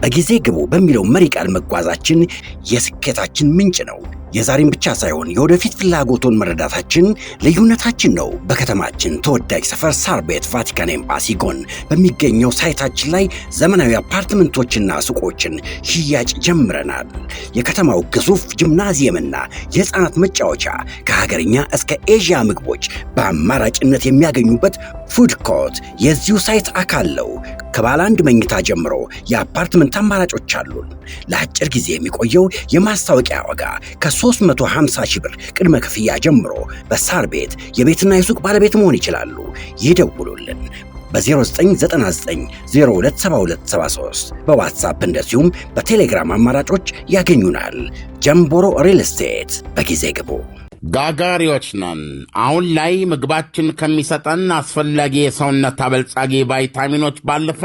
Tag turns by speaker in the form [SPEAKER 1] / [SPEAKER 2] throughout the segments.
[SPEAKER 1] በጊዜ ግቡ በሚለው መሪ ቃል መጓዛችን የስኬታችን ምንጭ ነው። የዛሬን ብቻ ሳይሆን የወደፊት ፍላጎቶን መረዳታችን ልዩነታችን ነው። በከተማችን ተወዳጅ ሰፈር ሳር ቤት ቫቲካን ኤምባሲ ጎን በሚገኘው ሳይታችን ላይ ዘመናዊ አፓርትመንቶችና ሱቆችን ሽያጭ ጀምረናል። የከተማው ግዙፍ ጂምናዚየምና የህፃናት መጫወቻ ከሀገርኛ እስከ ኤዥያ ምግቦች በአማራጭነት የሚያገኙበት ፉድ ኮርት የዚሁ ሳይት አካል ነው። ከባለ አንድ መኝታ ጀምሮ የአፓርትመንት አማራጮች አሉን። ለአጭር ጊዜ የሚቆየው የማስታወቂያ ዋጋ ከ350 ሺህ ብር ቅድመ ክፍያ ጀምሮ በሳር ቤት የቤትና የሱቅ ባለቤት መሆን ይችላሉ። ይደውሉልን በ0999 027273 በዋትሳፕ እንደዚሁም በቴሌግራም አማራጮች ያገኙናል። ጀምቦሮ ሪል ስቴት። በጊዜ ግቡ።
[SPEAKER 2] ጋጋሪዎች ነን። አሁን ላይ ምግባችን ከሚሰጠን አስፈላጊ የሰውነት አበልጻጊ ቫይታሚኖች ባለፈ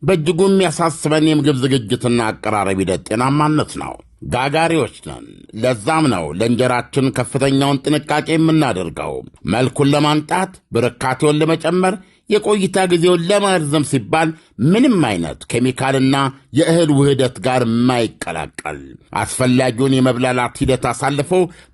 [SPEAKER 2] በእጅጉ የሚያሳስበን የምግብ ዝግጅትና አቀራረብ ሂደት ጤናማነት ነው። ጋጋሪዎች ነን። ለዛም ነው ለእንጀራችን ከፍተኛውን ጥንቃቄ የምናደርገው። መልኩን ለማንጣት፣ ብርካቴውን ለመጨመር፣ የቆይታ ጊዜውን ለማርዘም ሲባል ምንም አይነት ኬሚካልና የእህል ውህደት ጋር የማይቀላቀል አስፈላጊውን የመብላላት ሂደት አሳልፎ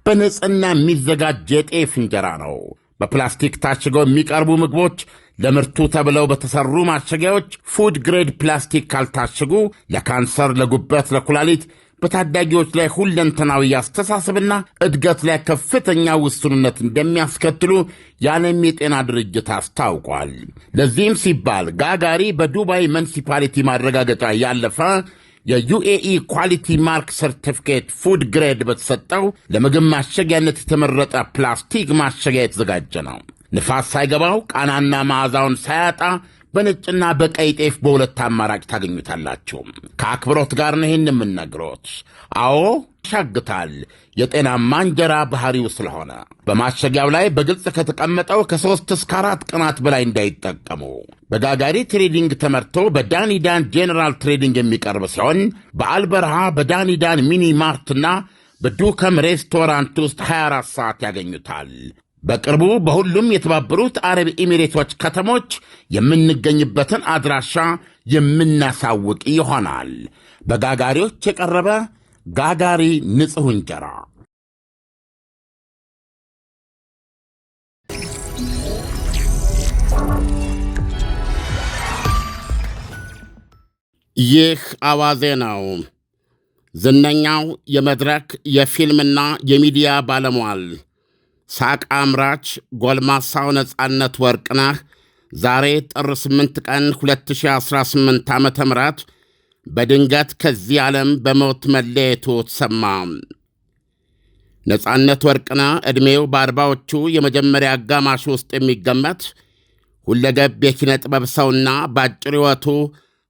[SPEAKER 2] በንጽህና የሚዘጋጅ የጤፍ እንጀራ ነው። በፕላስቲክ ታሽገው የሚቀርቡ ምግቦች ለምርቱ ተብለው በተሰሩ ማሸጊያዎች ፉድ ግሬድ ፕላስቲክ ካልታሸጉ ለካንሰር፣ ለጉበት፣ ለኩላሊት በታዳጊዎች ላይ ሁለንተናዊ አስተሳሰብና እድገት ላይ ከፍተኛ ውስንነት እንደሚያስከትሉ የዓለም የጤና ድርጅት አስታውቋል። ለዚህም ሲባል ጋጋሪ በዱባይ ሙኒሲፓሊቲ ማረጋገጫ ያለፈ የዩኤኢ ኳሊቲ ማርክ ሰርቲፊኬት ፉድ ግሬድ በተሰጠው ለምግብ ማሸጊያነት የተመረጠ ፕላስቲክ ማሸጊያ የተዘጋጀ ነው። ንፋስ ሳይገባው ቃናና መዓዛውን ሳያጣ በነጭና በቀይ ጤፍ በሁለት አማራጭ ታገኙታላችሁ። ከአክብሮት ጋር ነው ይህን የምነግሮት። አዎ ያሻግታል፣ የጤናማ እንጀራ ባህሪው ስለሆነ። በማሸጊያው ላይ በግልጽ ከተቀመጠው ከ3 እስከ 4 ቀናት በላይ እንዳይጠቀሙ። በጋጋሪ ትሬዲንግ ተመርቶ በዳኒዳን ጄኔራል ትሬዲንግ የሚቀርብ ሲሆን በአልበረሃ በዳኒዳን ሚኒ ማርትና በዱከም ሬስቶራንት ውስጥ 24 ሰዓት ያገኙታል። በቅርቡ በሁሉም የተባበሩት አረብ ኤሚሬቶች ከተሞች የምንገኝበትን አድራሻ የምናሳውቅ ይሆናል። በጋጋሪዎች የቀረበ ጋጋሪ ንጹሕ እንጀራ። ይህ አዋዜ ነው። ዝነኛው የመድረክ የፊልምና የሚዲያ ባለሟል ሳቅ አምራች ጎልማሳው ነጻነት ወርቅነህ ዛሬ ጥር 8 ቀን 2018 ዓ ም በድንገት ከዚህ ዓለም በሞት መለየቱ ተሰማ። ነጻነት ወርቅነህ ዕድሜው በአርባዎቹ የመጀመሪያ አጋማሽ ውስጥ የሚገመት ሁለገብ የኪነ ጥበብ ሰውና በአጭር ሕይወቱ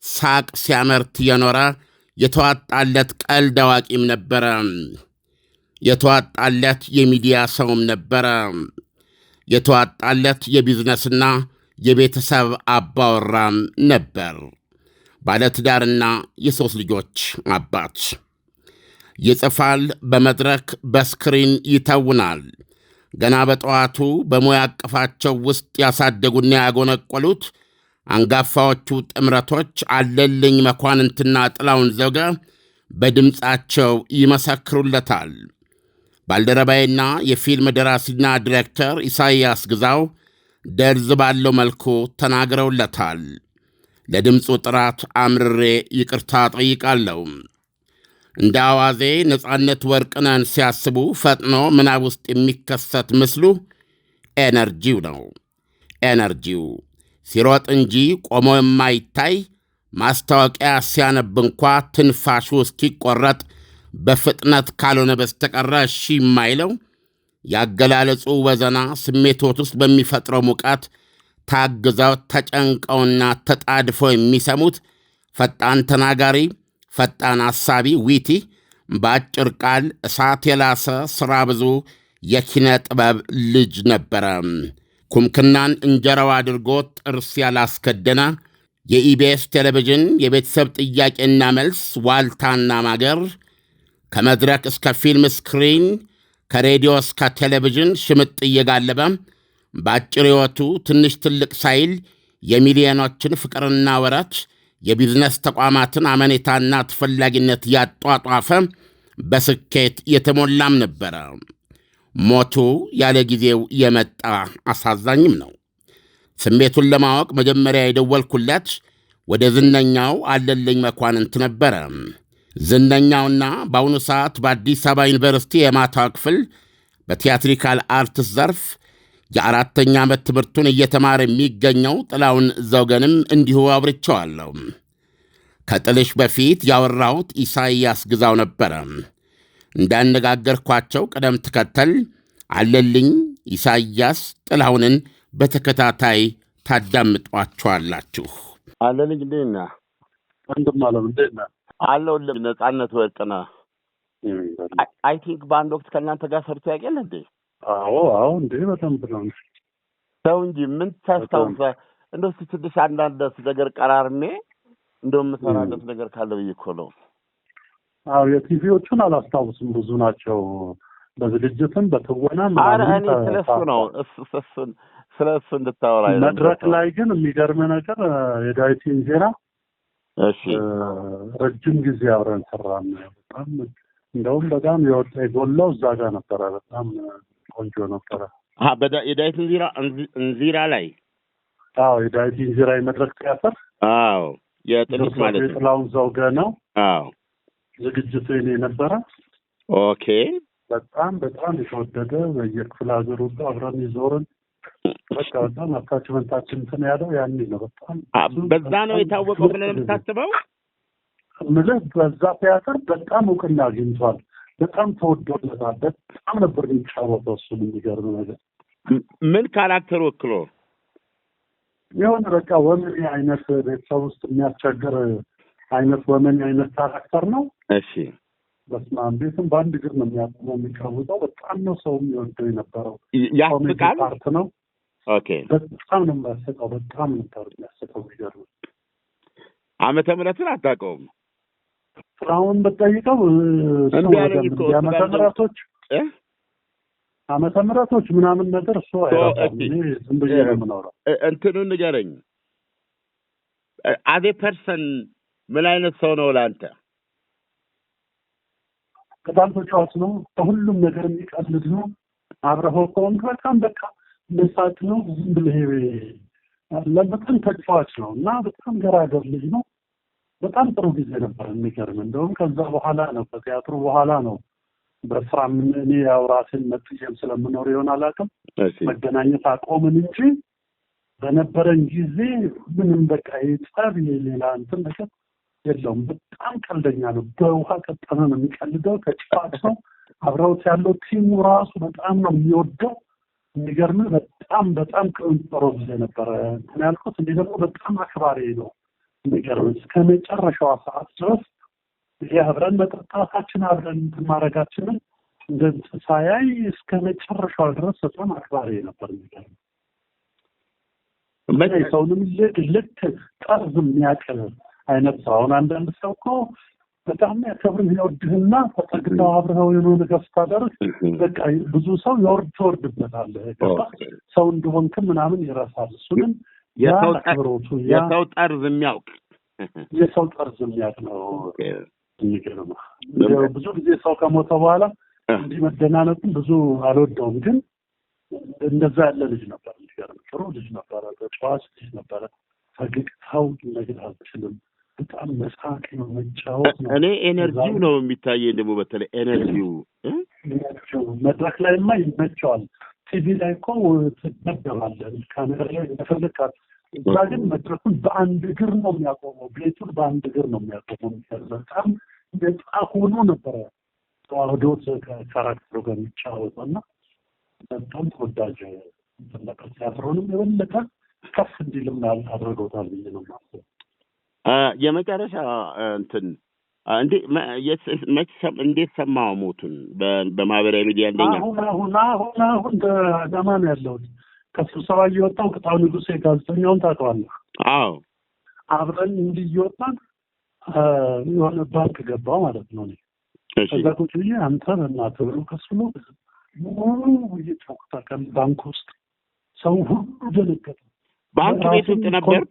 [SPEAKER 2] ሳቅ ሲያመርት የኖረ የተዋጣለት ቀልድ አዋቂም ነበረ። የተዋጣለት የሚዲያ ሰውም ነበረ። የተዋጣለት የቢዝነስና የቤተሰብ አባወራም ነበር። ባለትዳርና የ3 ልጆች አባት። ይጽፋል፣ በመድረክ በስክሪን ይተውናል። ገና በጠዋቱ በሙያ አቀፋቸው ውስጥ ያሳደጉና ያጎነቆሉት አንጋፋዎቹ ጥምረቶች አለልኝ መኳንንትና ጥላውን ዘውገ በድምፃቸው ይመሰክሩለታል። ባልደረባይና የፊልም ደራሲና ዲሬክተር ኢሳይያስ ግዛው ደርዝ ባለው መልኩ ተናግረውለታል። ለድምፁ ጥራት አምርሬ ይቅርታ ጠይቃለሁ። እንደ አዋዜ ነጻነት ወርቅነህን ሲያስቡ ፈጥኖ ምናብ ውስጥ የሚከሰት ምስሉ ኤነርጂው ነው። ኤነርጂው ሲሮጥ እንጂ ቆሞ የማይታይ ማስታወቂያ ሲያነብ እንኳ ትንፋሹ እስኪቆረጥ በፍጥነት ካልሆነ በስተቀረ እሺ የማይለው ያገላለጹ ወዘና ስሜቶት ውስጥ በሚፈጥረው ሙቀት ታግዘው ተጨንቀውና ተጣድፈው የሚሰሙት ፈጣን ተናጋሪ፣ ፈጣን አሳቢ፣ ዊቲ፣ በአጭር ቃል እሳት የላሰ ሥራ ብዙ የኪነ ጥበብ ልጅ ነበረ። ኩምክናን እንጀራው አድርጎ ጥርስ ያላስከደነ የኢቢኤስ ቴሌቪዥን የቤተሰብ ጥያቄና መልስ ዋልታና ማገር፣ ከመድረክ እስከ ፊልም ስክሪን፣ ከሬዲዮ እስከ ቴሌቪዥን ሽምጥ እየጋለበ በአጭር ሕይወቱ ትንሽ ትልቅ ሳይል የሚሊዮኖችን ፍቅርና ወረት የቢዝነስ ተቋማትን አመኔታና ተፈላጊነት ያጧጧፈ በስኬት የተሞላም ነበረ። ሞቱ ያለ ጊዜው የመጣ አሳዛኝም ነው። ስሜቱን ለማወቅ መጀመሪያ የደወልኩለት ወደ ዝነኛው አለልኝ መኳንንት ነበረ። ዝነኛውና በአሁኑ ሰዓት በአዲስ አበባ ዩኒቨርሲቲ የማታ ክፍል በቲያትሪካል አርትስ ዘርፍ የ4ኛ ዓመት ትምህርቱን እየተማረ የሚገኘው ጥላውን ዘውገንም እንዲሁ አብርቸዋለሁ። ከጥልሽ በፊት ያወራሁት ኢሳይያስ ግዛው ነበረ። እንዳነጋገርኳቸው ቅደም ተከተል አለልኝ፣ ኢሳይያስ፣ ጥላሁንን በተከታታይ ታዳምጧቸዋላችሁ።
[SPEAKER 3] አለልኝ እንዴት ነህ?
[SPEAKER 4] እንደማለም እንዴት ነህ?
[SPEAKER 3] አለሁልህ። ነጻነት ወርቅነህ አይ ቲንክ በአንድ ወቅት ከእናንተ ጋር ሰርቶ ያውቃል እንዴ?
[SPEAKER 4] አዎ እንዴ በጣም ብለው
[SPEAKER 3] ሰው እንጂ ምን ታስታውሰህ? እንደው ትንሽ አንዳንድ ነገር ቀራርሜ እንደው የምሰራለት ነገር ካለ ብዬ እኮ ነው።
[SPEAKER 4] አዎ የቲቪዎቹን አላስታውስም፣ ብዙ ናቸው። በዝግጅትም በትወናም
[SPEAKER 3] እኔ ስለሱ ነው ስለሱ እንድታወራ
[SPEAKER 4] መድረክ ላይ ግን የሚገርም ነገር የዳዊት እንጀራ
[SPEAKER 3] እሺ
[SPEAKER 4] ረጅም ጊዜ አብረን ሰራን። በጣም እንደውም በጣም የጎላው እዛ ጋር ነበረ። በጣም ቆንጆ ነበረ።
[SPEAKER 3] የዳዊት እንዚራ ላይ
[SPEAKER 4] የዳዊት እንዚራ የመድረክ ቲያትር
[SPEAKER 3] የጥንት ማለት ነው።
[SPEAKER 4] ጥላውን ዘውገ ነው ዝግጅቱ የኔ ነበረ።
[SPEAKER 3] ኦኬ
[SPEAKER 4] በጣም የተወደደ በየክፍለ ሀገሩ አብረን ይዞርን በቃ በጣም አታችመንታችን እንትን ያለው ያኔ ነው። በጣም
[SPEAKER 3] በዛ ነው የታወቀው ብለህ የምታስበው?
[SPEAKER 4] ምልህ በዛ ቲያትር በጣም እውቅና አግኝቷል። በጣም ተወዶለታል። በጣም ነበር የሚጫወተው። እሱ የሚገርም ነገር
[SPEAKER 3] ምን ካራክተር ወክሎ
[SPEAKER 4] የሆነ በቃ ወመኔ አይነት ቤተሰብ ውስጥ የሚያስቸግር አይነት ወመኔ አይነት ካራክተር ነው።
[SPEAKER 3] እሺ
[SPEAKER 4] በስመ አብ ቤትም በአንድ እግር ነው የሚጫወተው። በጣም ነው ሰው የሚወደው የነበረው።
[SPEAKER 3] ያስቃል
[SPEAKER 4] ፓርት ነው።
[SPEAKER 3] ኦኬ
[SPEAKER 4] በጣም ነው የሚያስቀው። በጣም ነበር የሚያስቀው። ይገርም።
[SPEAKER 3] ዓመተ ምሕረቱን አታውቀውም?
[SPEAKER 4] አሁን በጠይቀው ዓመተ ምሕረቶች ምናምን ነገር እሱ አይደለም። ዝም ብዬ ነው የምኖረው።
[SPEAKER 3] እንትኑን ንገረኝ። አዜ ፐርሰን ምን አይነት ሰው ነው ለአንተ?
[SPEAKER 4] በጣም ተጫዋች ነው። በሁሉም ነገር የሚቀልድ ነው። አብረኸው ከሆንክ በጣም በቃ መሳቅ ነው። ዝም ብለህ በጣም ተጫዋች ነው እና በጣም ገራገር ልጅ ነው። በጣም ጥሩ ጊዜ ነበር። የሚገርም እንደውም ከዛ በኋላ ነው ከቲያትሩ በኋላ ነው በስራ እኔ ያው ራሴን መጥቼም ስለምኖር ይሆን አላውቅም መገናኘት አቆምን እንጂ በነበረን ጊዜ ምንም በቃ የጸብ የሌላ እንትን ነገር የለውም። በጣም ቀልደኛ ነው። በውሃ ቀጠነ ነው የሚቀልደው። ተጫዋች ነው። አብረውት ያለው ቲሙ ራሱ በጣም ነው የሚወደው። የሚገርም በጣም ጥሩ ጊዜ ነበረ። እኔ ያልኩት እንዲህ ደግሞ በጣም አክባሪ ነው። የሚገርም እስከ መጨረሻዋ ሰዓት ድረስ አብረን መጠጣታችን አብረን ማድረጋችንን እንደ ሳያይ እስከ መጨረሻዋ ድረስ በጣም አክባሪ ነበር። የሚገርም ሰውንም ልክ ጠርዝ የሚያቅል አይነት ሰው። አሁን አንዳንድ ሰው እኮ በጣም ያከብርህ ይወድህና ተጠግተው አብረኸው የሆነ ነገር ስታደርግ በቃ ብዙ ሰው ትወርድበታለህ። ሰው እንደሆንክም ምናምን ይረሳል። እሱንም
[SPEAKER 3] የሰው ጠርዝ የሚያውቅ ነው።
[SPEAKER 4] የሚገርም ብዙ ጊዜ ሰው ከሞተ በኋላ እንዲህ መደናነቁን ብዙ አልወደውም፣ ግን እንደዛ ያለ ልጅ ነበር። የሚገርም ጥሩ ልጅ ነበረ። ተጫዋች ልጅ ነበረ። ፈገግታው ነገር አልችልም። በጣም መሳቅ ነው፣ መጫወት ነው።
[SPEAKER 3] እኔ ኤነርጂው ነው የሚታየኝ። ደግሞ በተለይ ኤነርጂው
[SPEAKER 4] መድረክ ላይማ ይመቸዋል። ቲቪ ላይ እኮ ትመደባለህ ካሜራ ላይ እንደፈለግህ። እዛ ግን መድረኩን በአንድ እግር ነው የሚያቆመው። ቤቱን በአንድ እግር ነው የሚያቆመው። በጣም ነፃ ሆኖ ነበረ ተዋህዶት ከካራክተሩ ጋር የሚጫወተው እና በጣም ተወዳጅ ተለቀ። ቲያትሩንም የበለጠ ከፍ እንዲልም አድርገውታል ብዬ ነው የማስበው።
[SPEAKER 3] የመጨረሻ እንትን እንዴት ሰማው ሞቱን? በማህበራዊ ሚዲያ እንደኛ
[SPEAKER 4] አሁን በዘማን ያለው ከስብሰባ እየወጣው ቅጣው ንጉሴ ጋዜጠኛውን ታውቀዋለህ?
[SPEAKER 3] አዎ
[SPEAKER 4] አብረን እንዲወጣን የሆነ ባንክ ገባው ማለት ነው። ከዛ ቁጭ ብዬ አንተ በእናትህ ብሎ ከስሎ ባንክ ውስጥ ሰው ሁሉ ደነገጠ።
[SPEAKER 3] ባንክ ቤት ውስጥ ነበር።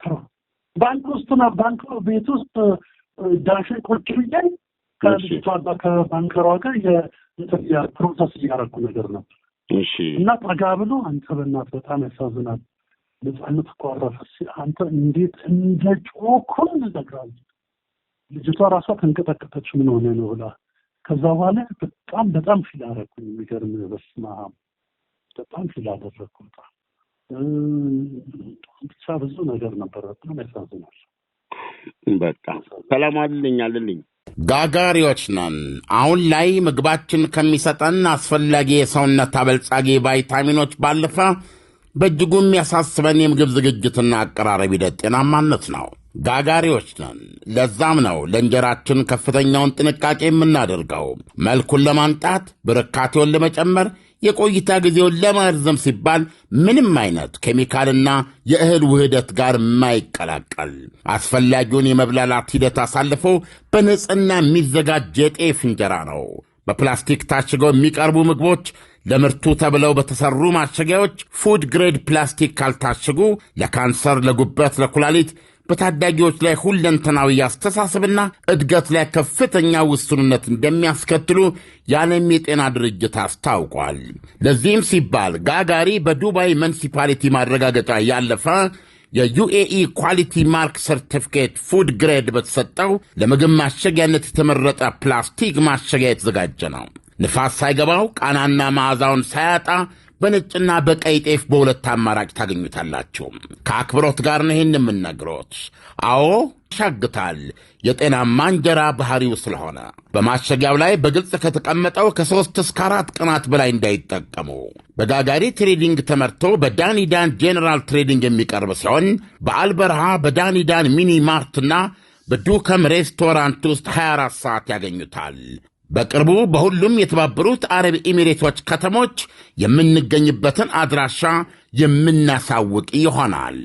[SPEAKER 4] ባንክ ውስጥና ባንክ ቤት ውስጥ ዳሽን ቁጭ ብዬ ከልጅቷ ከባንከሯ ጋር ፕሮሰስ እያደረኩ ነገር ነበር።
[SPEAKER 3] እሺ
[SPEAKER 4] እና ጠጋ ብሎ አንተ በእናትህ በጣም ያሳዝናል፣ ነፃነት እኮ አረፈች፣ አንተ እንዴት እንደ ጮኩን እነግርሃለሁ። ልጅቷ ራሷ ተንቀጠቀጠች፣ ምን ሆነ ነው ብላ። ከዛ በኋላ በጣም ፊል አደረኩኝ። የሚገርም በስመ አብ በጣም ፊል አደረኩ። ብቻ ብዙ ነገር ነበር። በጣም ያሳዝናል።
[SPEAKER 3] በቃ ሰላም አለልኝ።
[SPEAKER 2] ጋጋሪዎች ነን። አሁን ላይ ምግባችን ከሚሰጠን አስፈላጊ የሰውነት አበልጻጊ ቫይታሚኖች ባለፈ በእጅጉ የሚያሳስበን የምግብ ዝግጅትና አቀራረብ ሂደት ጤናማነት ነው። ጋጋሪዎች ነን። ለዛም ነው ለእንጀራችን ከፍተኛውን ጥንቃቄ የምናደርገው። መልኩን ለማንጣት፣ ብርካቴውን ለመጨመር፣ የቆይታ ጊዜውን ለማርዘም ሲባል ምንም አይነት ኬሚካልና የእህል ውህደት ጋር የማይቀላቀል አስፈላጊውን የመብላላት ሂደት አሳልፎ በንጽህና የሚዘጋጅ የጤፍ እንጀራ ነው። በፕላስቲክ ታሽገው የሚቀርቡ ምግቦች ለምርቱ ተብለው በተሰሩ ማሸጊያዎች ፉድ ግሬድ ፕላስቲክ ካልታሸጉ ለካንሰር፣ ለጉበት፣ ለኩላሊት በታዳጊዎች ላይ ሁለንተናዊ አስተሳሰብና እድገት ላይ ከፍተኛ ውስንነት እንደሚያስከትሉ የዓለም የጤና ድርጅት አስታውቋል። ለዚህም ሲባል ጋጋሪ በዱባይ ሙኒሲፓሊቲ ማረጋገጫ ያለፈ የዩኤኢ ኳሊቲ ማርክ ሰርቲፊኬት ፉድ ግሬድ በተሰጠው ለምግብ ማሸጊያነት የተመረጠ ፕላስቲክ ማሸጊያ የተዘጋጀ ነው። ንፋስ ሳይገባው ቃናና መዓዛውን ሳያጣ በነጭና በቀይ ጤፍ በሁለት አማራጭ ታገኙታላችሁ። ከአክብሮት ጋር ነው ይህን የምነግሮት። አዎ ያሻግታል፣ የጤናማ እንጀራ ባህሪው ስለሆነ። በማሸጊያው ላይ በግልጽ ከተቀመጠው ከ3 እስከ 4 ቀናት በላይ እንዳይጠቀሙ። በጋጋሪ ትሬዲንግ ተመርቶ በዳኒዳን ጄኔራል ትሬዲንግ የሚቀርብ ሲሆን በአልበረሃ በዳኒዳን ሚኒ ማርትና በዱከም ሬስቶራንት ውስጥ 24 ሰዓት ያገኙታል። በቅርቡ በሁሉም የተባበሩት አረብ ኤሚሬቶች ከተሞች የምንገኝበትን አድራሻ የምናሳውቅ ይሆናል።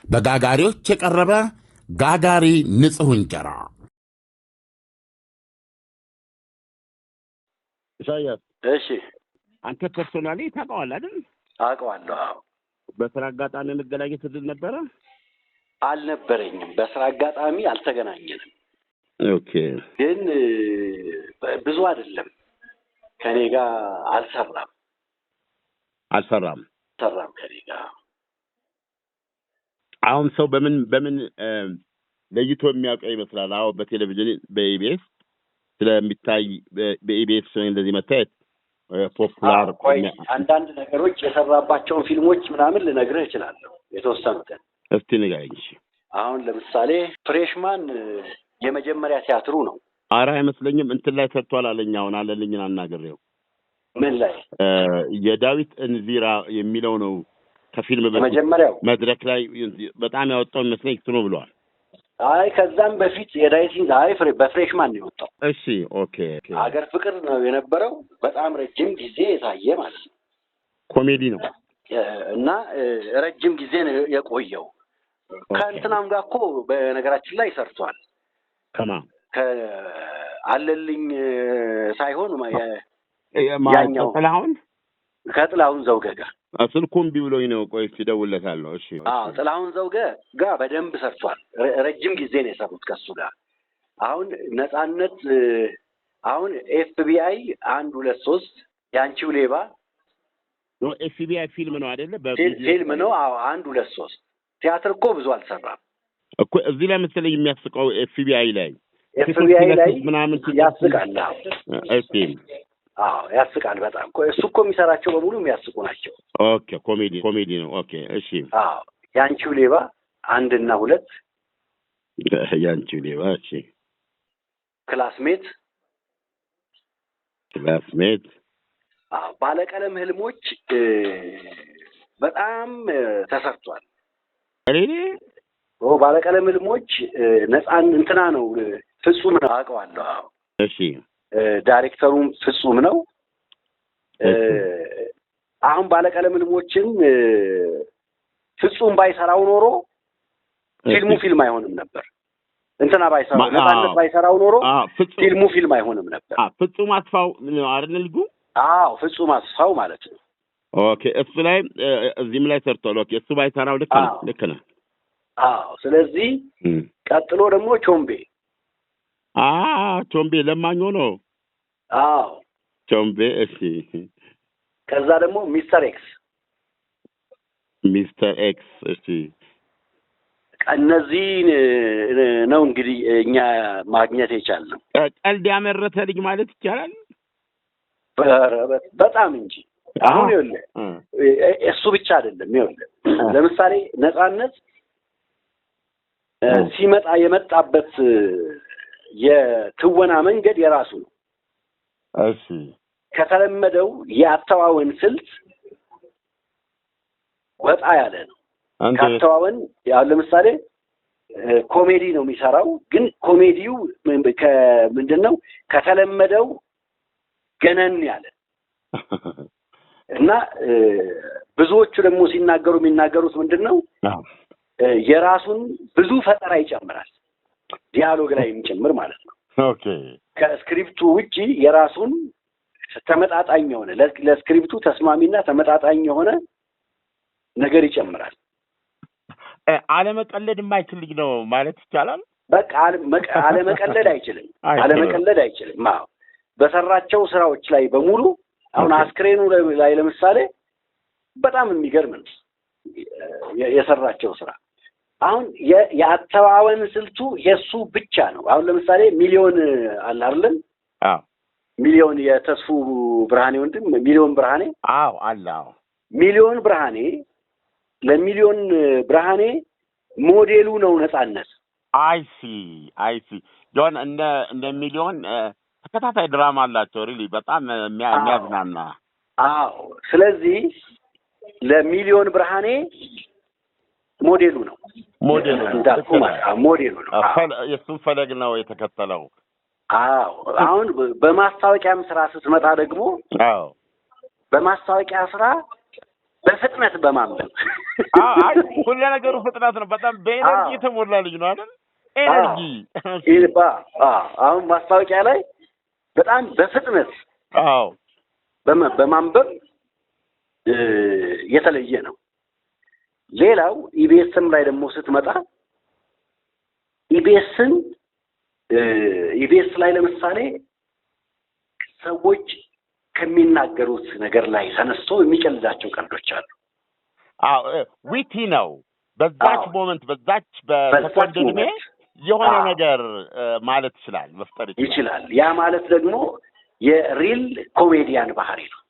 [SPEAKER 2] በጋጋሪዎች የቀረበ ጋጋሪ ንጹሕ እንጀራ።
[SPEAKER 3] ኢሳያስ፣
[SPEAKER 5] እሺ፣
[SPEAKER 3] አንተ ፐርሶናሊ ታውቀዋለህ አይደል?
[SPEAKER 5] አውቀዋለሁ። አዎ።
[SPEAKER 3] በስራ አጋጣሚ መገናኘት እድል ነበረ?
[SPEAKER 5] አልነበረኝም። በስራ አጋጣሚ አልተገናኘንም።
[SPEAKER 3] ኦኬ።
[SPEAKER 5] ግን ብዙ አይደለም ከኔ ጋር አልሰራም ከኔ ጋር።
[SPEAKER 3] አሁን ሰው በምን ለይቶ የሚያውቀው ይመስላል? አዎ በቴሌቪዥን በኢቢኤስ ስለሚታይ በኢቢኤስ እንደዚህ መታየት ፖፑላር።
[SPEAKER 5] አንዳንድ ነገሮች የሰራባቸውን ፊልሞች ምናምን ልነግርህ እችላለሁ የተወሰኑትን።
[SPEAKER 3] እስቲ ንገረኝ።
[SPEAKER 5] አሁን ለምሳሌ ፍሬሽማን የመጀመሪያ ቲያትሩ ነው።
[SPEAKER 3] ኧረ አይመስለኝም። እንትን ላይ ሰርቷል አለኝ። አሁን አለልኝን አናግሬው።
[SPEAKER 5] ምን ላይ?
[SPEAKER 3] የዳዊት እንዚራ የሚለው ነው ከፊልም
[SPEAKER 5] መጀመሪያው
[SPEAKER 3] መድረክ ላይ በጣም ያወጣው ይመስለኝ እሱ ነው ብለዋል።
[SPEAKER 5] አይ ከዛም በፊት የዳዊት በፍሬሽማን ነው የወጣው።
[SPEAKER 3] እሺ ኦኬ።
[SPEAKER 5] አገር ፍቅር ነው የነበረው። በጣም ረጅም ጊዜ የታየ ማለት ነው።
[SPEAKER 3] ኮሜዲ ነው
[SPEAKER 5] እና ረጅም ጊዜ ነው የቆየው። ከእንትናም ጋር እኮ በነገራችን ላይ ሰርቷል። አለልኝ ሳይሆን ያኛው ከጥላሁን ዘውገ ጋር
[SPEAKER 3] ስልኩም ቢብሎኝ ነው። ቆይ ሲደውልለታለሁ። እሺ
[SPEAKER 5] ጥላሁን ዘውገ ጋር በደንብ ሰርቷል። ረጅም ጊዜ ነው የሰሩት ከሱ ጋር። አሁን ነፃነት አሁን ኤፍቢአይ 1 2 3 ያንቺው ሌባ
[SPEAKER 3] ነው። ኤፍቢአይ ፊልም ነው አይደለ?
[SPEAKER 5] ፊልም ነው። አዎ 1 2 3 ቲያትር እኮ ብዙ አልሰራም
[SPEAKER 3] እኮ። እዚህ ላይ መሰለኝ የሚያስቀው ኤፍቢአይ ላይ
[SPEAKER 5] ምናምን ያስቃል።
[SPEAKER 3] እሺ
[SPEAKER 5] አዎ ያስቃል በጣም። እሱ እኮ የሚሰራቸው በሙሉ የሚያስቁ ናቸው።
[SPEAKER 3] ኦኬ ኮሜዲ ነው። ኦኬ እሺ።
[SPEAKER 5] አዎ ያንቺው ሌባ 1 እና 2
[SPEAKER 3] ያንቺው ሌባ። እሺ
[SPEAKER 5] ክላስሜት። አዎ ባለቀለም ህልሞች በጣም ተሰርቷል። ባለቀለም ህልሞች ነፃን እንትና ነው ፍጹም ነው አውቀዋለሁ። አዎ
[SPEAKER 3] እሺ።
[SPEAKER 5] ዳይሬክተሩም ፍጹም ነው። አሁን ባለቀለም ህልሞችን ፍጹም ባይሰራው ኖሮ ፊልም አይሆንም ነበር። እንትና ባይሰራው ነፃነት ባይሰራው ኖሮ ፊልም አይሆንም ነበር።
[SPEAKER 3] ፍጹም አስፋው አይደል ልጁ?
[SPEAKER 5] አዎ ፍጹም አስፋው ማለት ነው።
[SPEAKER 3] ኦኬ እሱ ላይ እዚህም ላይ ሰርቷል። ኦኬ እሱ ባይሰራው ልክ ነው።
[SPEAKER 5] አዎ። ስለዚህ ቀጥሎ ደግሞ ቾምቤ
[SPEAKER 2] ቾምቤ ለማኞ ነው።
[SPEAKER 5] አዎ
[SPEAKER 2] ቾምቤ። እሺ።
[SPEAKER 5] ከዛ ደግሞ ሚስተር ኤክስ። እሺ። እነዚህ ነው እንግዲህ እኛ ማግኘት የቻልነው።
[SPEAKER 2] ቀልድ ያመረተ ልጅ ማለት ይቻላል።
[SPEAKER 5] በጣም እንጂ አሁን ይኸውልህ እሱ ብቻ አይደለም። ይኸውልህ ለምሳሌ ነጻነት ሲመጣ የመጣበት የትወና መንገድ የራሱ ነው።
[SPEAKER 2] እሺ።
[SPEAKER 5] ከተለመደው የአተዋወን ስልት ወጣ ያለ ነው። ከአተዋወን ያው ለምሳሌ ኮሜዲ ነው የሚሰራው፣ ግን ኮሜዲው ምንድነው ከተለመደው ገነን ያለ እና ብዙዎቹ ደግሞ ሲናገሩ የሚናገሩት ምንድነው የራሱን ብዙ ፈጠራ ይጨምራል፣ ዲያሎግ ላይ የሚጨምር ማለት ነው።
[SPEAKER 2] ኦኬ። ከስክሪፕቱ
[SPEAKER 5] ውጪ የራሱን ተመጣጣኝ የሆነ ለስክሪፕቱ ተስማሚና ተመጣጣኝ የሆነ ነገር ይጨምራል።
[SPEAKER 2] አለመቀለድ የማይችል ልጅ ነው ማለት ይቻላል።
[SPEAKER 5] በቃ አለመቀለድ አይችልም። አዎ በሰራቸው ስራዎች ላይ በሙሉ አሁን አስክሬኑ ላይ ለምሳሌ በጣም የሚገርም ነው የሰራቸው ስራ። አሁን የአተዋወን ስልቱ የሱ ብቻ ነው። አሁን ለምሳሌ ሚሊዮን አለ አይደል?
[SPEAKER 2] አዎ
[SPEAKER 5] ሚሊዮን የተስፉ ብርሃኔ ወንድም ሚሊዮን ብርሃኔ
[SPEAKER 2] አለ።
[SPEAKER 5] ሚሊዮን ብርሃኔ ለሚሊዮን ብርሃኔ ሞዴሉ ነው ነጻነት።
[SPEAKER 2] አይሲ ጆን እንደ ሚሊዮን ተከታታይ ድራማ አላቸው ሪሊ በጣም የሚያዝናና።
[SPEAKER 5] አዎ ስለዚህ ለሚሊዮን ብርሃኔ ሞዴሉ ነው እንዳልኩ ሞዴሉ ነው።
[SPEAKER 2] የሱን ፈለግ ነው የተከተለው።
[SPEAKER 5] አዎ አሁን በማስታወቂያም ስራ ስትመጣ ደግሞ በማስታወቂያ ስራ በፍጥነት በማንበብ
[SPEAKER 2] ሁሉ ነገሩ ፍጥነት ነው። በጣም በኤነርጂ የተሞላ ልጅ ነው አይደል? ኤነርጂ
[SPEAKER 5] አሁን ማስታወቂያ ላይ በጣም በፍጥነት በማንበብ የተለየ ነው። ሌላው ኢቢኤስም ላይ ደግሞ ስትመጣ ኢቢኤስ ላይ ለምሳሌ ሰዎች ከሚናገሩት ነገር ላይ ተነስቶ የሚቀልዳቸው ቀልዶች አሉ።
[SPEAKER 2] ዊቲ ነው። በዛች ሞመንት በዛች በሰኮንድ ዕድሜ የሆነ ነገር ማለት መፍጠር ይችላል።
[SPEAKER 5] ያ ማለት ደግሞ የሪል ኮሜዲያን ባህሪ ነው።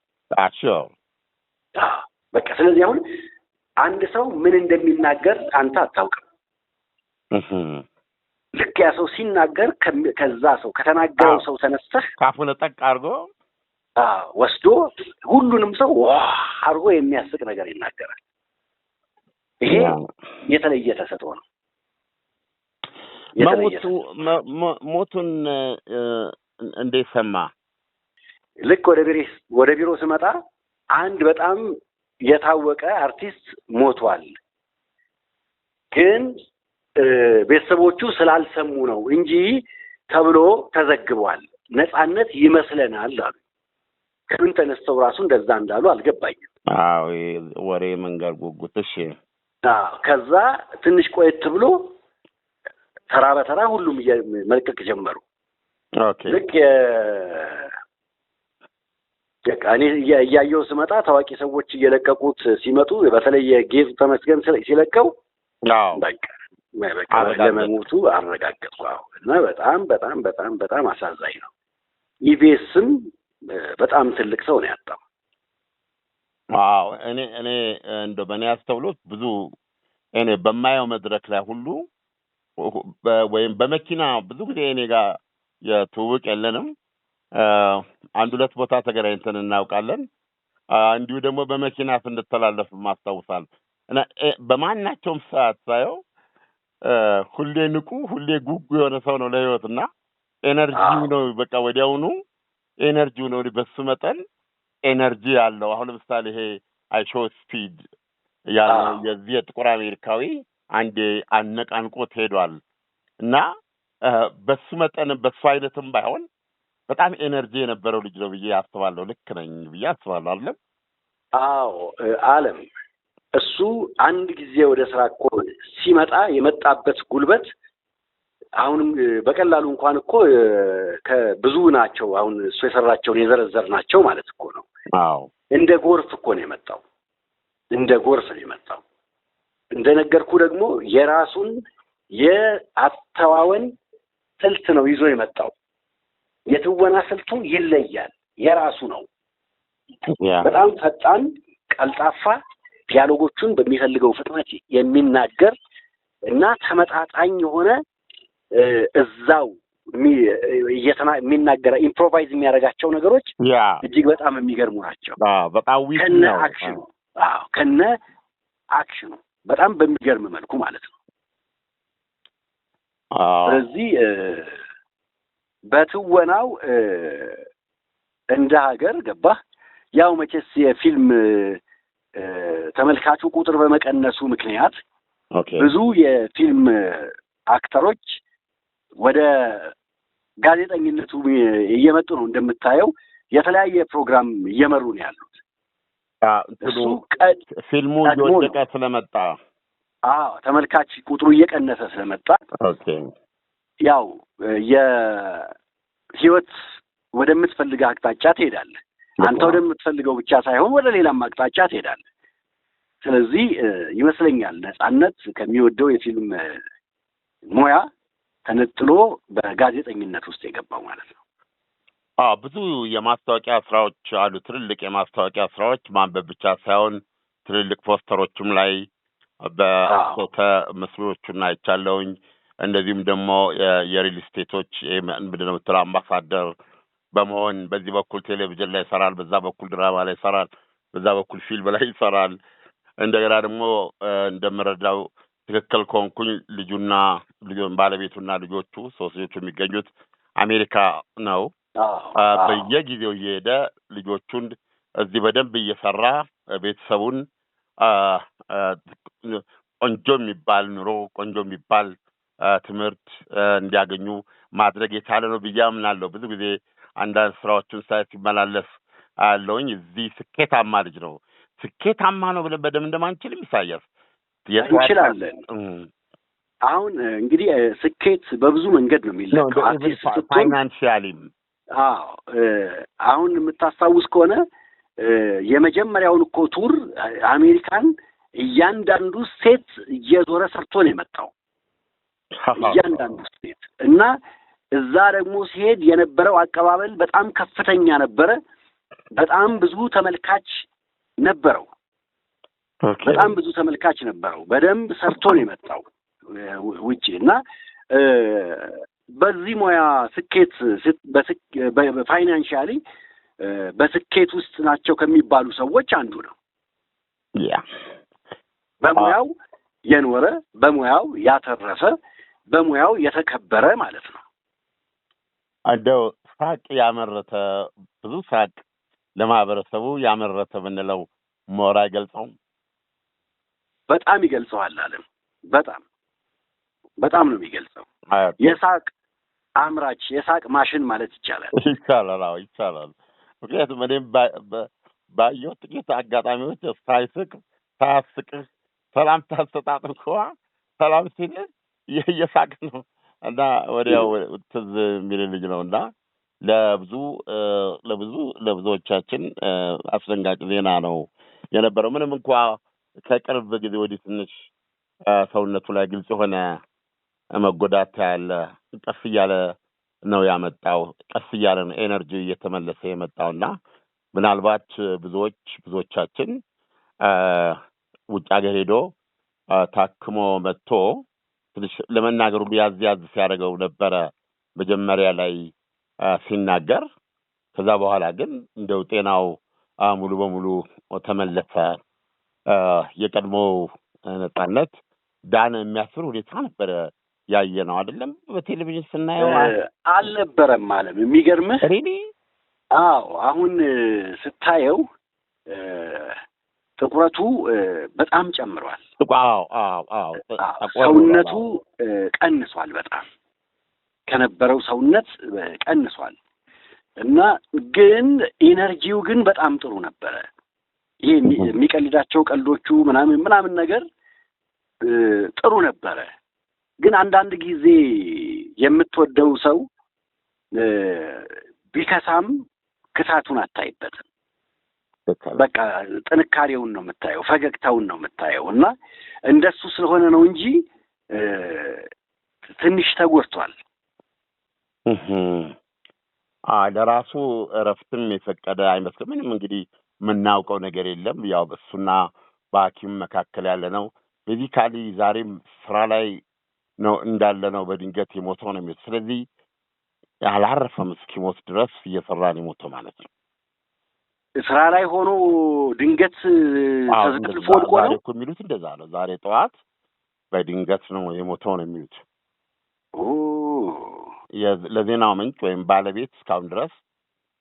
[SPEAKER 5] በቃ ስለዚህ አሁን አንድ ሰው ምን እንደሚናገር አንተ አታውቅም። ልክ ያ ሰው ሲናገር ከዛ ሰው ከተናገረው ሰው ተነስተህ
[SPEAKER 2] ካፉን ጠቅ አድርጎ
[SPEAKER 5] ወስዶ ሁሉንም ሰው አድርጎ የሚያስቅ ነገር ይናገራል። ይሄ የተለየ ተሰጥኦ ነው።
[SPEAKER 2] ሞቱን እንዴት ሰማ?
[SPEAKER 5] ልክ ወደ ቢሮ ስመጣ አንድ በጣም የታወቀ አርቲስት ሞቷል፣ ግን ቤተሰቦቹ ስላልሰሙ ነው እንጂ ተብሎ ተዘግቧል። ነጻነት ይመስለናል አሉ። ከምን ተነስተው ራሱ እንደዛ እንዳሉ አልገባኝም።
[SPEAKER 2] ወሬ መንገር ጉጉት። እሺ።
[SPEAKER 5] ከዛ ትንሽ ቆየት ብሎ ተራ በተራ ሁሉም መልቀቅ ጀመሩ። ልክ እኔ እያየሁ ስመጣ ታዋቂ ሰዎች እየለቀቁት ሲመጡ በተለይ የጌቱ ተመስገን ሲለቀው በቃ ለመሞቱ አረጋገጥኩ። እና በጣም በጣም በጣም በጣም አሳዛኝ ነው። ኢቢኤስም በጣም ትልቅ ሰው ነው ያጣው።
[SPEAKER 2] እኔ እንደው በእኔ አስተውሎት ብዙ እኔ በማየው መድረክ ላይ ሁሉ ወይም በመኪና ብዙ ጊዜ እኔ ጋር የትውውቅ የለንም። አንድ ሁለት ቦታ ተገናኝተን እናውቃለን። እንዲሁ ደግሞ በመኪና ስንተላለፍ ማስታውሳል እና በማናቸውም ሰዓት ሳየው ሁሌ ንቁ፣ ሁሌ ጉጉ የሆነ ሰው ነው ለህይወትና ኤነርጂው ነው በቃ ወዲያውኑ ኤነርጂው ነው። በሱ መጠን ኤነርጂ ያለው አሁን ለምሳሌ ይሄ አይሾ ስፒድ ያለው የዚህ የጥቁር አሜሪካዊ አንዴ አነቃንቆት ሄዷል እና በሱ መጠን በሱ አይነትም ባይሆን በጣም ኤነርጂ የነበረው ልጅ ነው ብዬ አስባለሁ። ልክ ነኝ ብዬ አስባለሁ አይደል?
[SPEAKER 5] አዎ አለም እሱ አንድ ጊዜ ወደ ስራ እኮ ሲመጣ የመጣበት ጉልበት አሁንም በቀላሉ እንኳን እኮ ከብዙ ናቸው። አሁን እሱ የሰራቸውን የዘረዘር ናቸው ማለት እኮ ነው።
[SPEAKER 2] አዎ
[SPEAKER 5] እንደ ጎርፍ እኮ ነው የመጣው። እንደ ጎርፍ ነው የመጣው። እንደነገርኩ ደግሞ የራሱን የአተዋወን ስልት ነው ይዞ የመጣው። የትወና ስልቱ ይለያል። የራሱ ነው። በጣም ፈጣን፣ ቀልጣፋ፣ ዲያሎጎቹን በሚፈልገው ፍጥነት የሚናገር እና ተመጣጣኝ የሆነ እዛው የሚናገር ኢምፕሮቫይዝ የሚያደርጋቸው ነገሮች እጅግ በጣም የሚገርሙ ናቸው።
[SPEAKER 2] በጣም
[SPEAKER 5] ከነ አክሽኑ ከነ አክሽኑ በጣም በሚገርም መልኩ ማለት ነው። ስለዚህ በትወናው እንደ ሀገር ገባህ ያው መቼስ የፊልም ተመልካቹ ቁጥር በመቀነሱ ምክንያት ብዙ የፊልም አክተሮች ወደ ጋዜጠኝነቱ እየመጡ ነው። እንደምታየው የተለያየ ፕሮግራም እየመሩ ነው ያሉት። እሱ
[SPEAKER 2] ፊልሙ እየወደቀ ስለመጣ
[SPEAKER 5] ተመልካች ቁጥሩ እየቀነሰ ስለመጣ ያው የህይወት ወደምትፈልገው አቅጣጫ ትሄዳለህ። አንተ ወደምትፈልገው ብቻ ሳይሆን ወደ ሌላም አቅጣጫ ትሄዳለህ። ስለዚህ ይመስለኛል ነጻነት ከሚወደው የፊልም ሙያ ተነጥሎ በጋዜጠኝነት ውስጥ የገባው ማለት ነው።
[SPEAKER 2] ብዙ የማስታወቂያ ስራዎች አሉ። ትልልቅ የማስታወቂያ ስራዎች ማንበብ ብቻ ሳይሆን ትልልቅ ፖስተሮችም ላይ በፎቶ ምስሎቹን አይቻለሁኝ። እንደዚሁም ደግሞ የሪል ስቴቶች ምንድነው የምትለው አምባሳደር በመሆን በዚህ በኩል ቴሌቪዥን ላይ ይሰራል፣ በዛ በኩል ድራማ ላይ ይሰራል፣ በዛ በኩል ፊልም ላይ ይሰራል። እንደገና ደግሞ እንደምረዳው ትክክል ከሆንኩኝ ልጁና ባለቤቱና ልጆቹ ሶስት ልጆቹ የሚገኙት አሜሪካ ነው። በየጊዜው እየሄደ ልጆቹን እዚህ በደንብ እየሰራ ቤተሰቡን ቆንጆ የሚባል ኑሮ ቆንጆ የሚባል ትምህርት እንዲያገኙ ማድረግ የቻለ ነው ብዬ አምናለሁ። ብዙ ጊዜ አንዳንድ ስራዎችን ሳይ ሲመላለስ አለውኝ እዚህ ስኬታማ ልጅ ነው። ስኬታማ ነው ብለን በደም እንደማንችልም ኢሳያስ
[SPEAKER 5] እንችላለን። አሁን እንግዲህ ስኬት በብዙ መንገድ ነው የሚለካው። አርቲስት ስትሆን
[SPEAKER 2] ፋይናንሻሊም
[SPEAKER 5] አሁን የምታስታውስ ከሆነ የመጀመሪያውን እኮ ቱር አሜሪካን እያንዳንዱ ሴት እየዞረ ሰርቶ ነው የመጣው። እያንዳንዱ ሴት እና እዛ ደግሞ ሲሄድ የነበረው አቀባበል በጣም ከፍተኛ ነበረ። በጣም ብዙ ተመልካች ነበረው። በጣም ብዙ ተመልካች ነበረው። በደንብ ሰርቶ ነው የመጣው ውጪ እና በዚህ ሙያ ስኬት በፋይናንሻሊ በስኬት ውስጥ ናቸው ከሚባሉ ሰዎች አንዱ ነው። በሙያው የኖረ፣ በሙያው ያተረፈ፣ በሙያው የተከበረ ማለት ነው።
[SPEAKER 2] እንደው ሳቅ ያመረተ ብዙ ሳቅ ለማህበረሰቡ ያመረተ ብንለው ሞራ አይገልጸውም?
[SPEAKER 5] በጣም ይገልጸዋል አለም። በጣም ነው የሚገልጸው። የሳቅ አምራች የሳቅ ማሽን ማለት ይቻላል።
[SPEAKER 2] ይቻላል። ምክንያቱም እኔም ባየሁ ጥቂት አጋጣሚዎች ሳያስቅህ ሰላም ታሰጣጥ እንኳ ሰላም ሲል እየሳቅ ነው እና ወዲያው ትዝ የሚል ልጅ ነው እና ለብዙዎቻችን አስደንጋጭ ዜና ነው የነበረው። ምንም እንኳ ከቅርብ ጊዜ ወዲህ ትንሽ ሰውነቱ ላይ ግልጽ የሆነ መጎዳት ያለ ቀስ እያለ ነው ያመጣው። ቀስ እያለ ነው ኤነርጂ እየተመለሰ የመጣውና ምናልባት ብዙዎቻችን ውጭ ሀገር ሄዶ ታክሞ መጥቶ ትንሽ ለመናገሩ ያዝ ሲያደርገው ነበረ መጀመሪያ ላይ ሲናገር። ከዛ በኋላ ግን እንደው ጤናው ሙሉ በሙሉ ተመለሰ። የቀድሞው ነጻነት ዳነ የሚያስብል ሁኔታ ነበረ ያየ ነው አይደለም? በቴሌቪዥን ስናየው
[SPEAKER 5] አልነበረም ማለት የሚገርምህ። አሁን ስታየው ጥቁረቱ በጣም ጨምሯል። ሰውነቱ ቀንሷል። በጣም ከነበረው ሰውነት ቀንሷል እና ግን ኢነርጂው ግን በጣም ጥሩ ነበረ። ይሄ የሚቀልዳቸው ቀልዶቹ ምናምን ነገር ጥሩ ነበረ። ግን አንዳንድ ጊዜ የምትወደው ሰው ቢከሳም ክሳቱን አታይበትም። በቃ ጥንካሬውን ነው የምታየው፣ ፈገግታውን ነው የምታየው። እና እንደሱ ስለሆነ ነው እንጂ ትንሽ ተጎድቷል።
[SPEAKER 2] ለራሱ እረፍትም የፈቀደ አይመስልም። ምንም እንግዲህ የምናውቀው ነገር የለም። ያው በሱና በሐኪም መካከል ያለ ነው። ሜዲካሊ ዛሬም ስራ ላይ ነው እንዳለ ነው በድንገት የሞተው ነው የሚሉት። ስለዚህ ያላረፈም እስኪሞት ድረስ እየሰራ ነው የሞተው ማለት ነው።
[SPEAKER 5] ስራ ላይ ሆኖ ድንገት ተዘልፎ ወድቆ ነው
[SPEAKER 2] እኮ የሚሉት። እንደዛ ነው። ዛሬ ጠዋት በድንገት ነው የሞተው ነው የሚሉት። ለዜናው ምንጭ ወይም ባለቤት እስካሁን ድረስ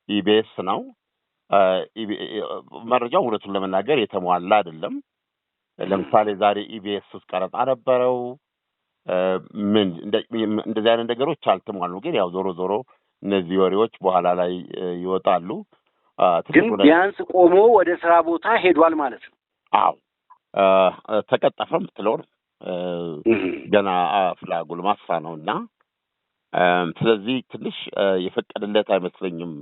[SPEAKER 2] ኢቢኤስ ነው። መረጃው እውነቱን ለመናገር የተሟላ አይደለም። ለምሳሌ ዛሬ ኢቢኤስ ውስጥ ቀረጻ ነበረው። ምን እንደዚህ አይነት ነገሮች አልተሟሉም። ግን ያው ዞሮ እነዚህ ወሬዎች በኋላ ላይ ይወጣሉ።
[SPEAKER 5] ግን ቢያንስ ቆሞ ወደ ስራ ቦታ ሄዷል ማለት ነው።
[SPEAKER 2] አዎ ተቀጠፈም ብትለው ገና ፍላጎል ማስፋ ነውና ስለዚህ ትንሽ የፈቀደለት አይመስለኝም።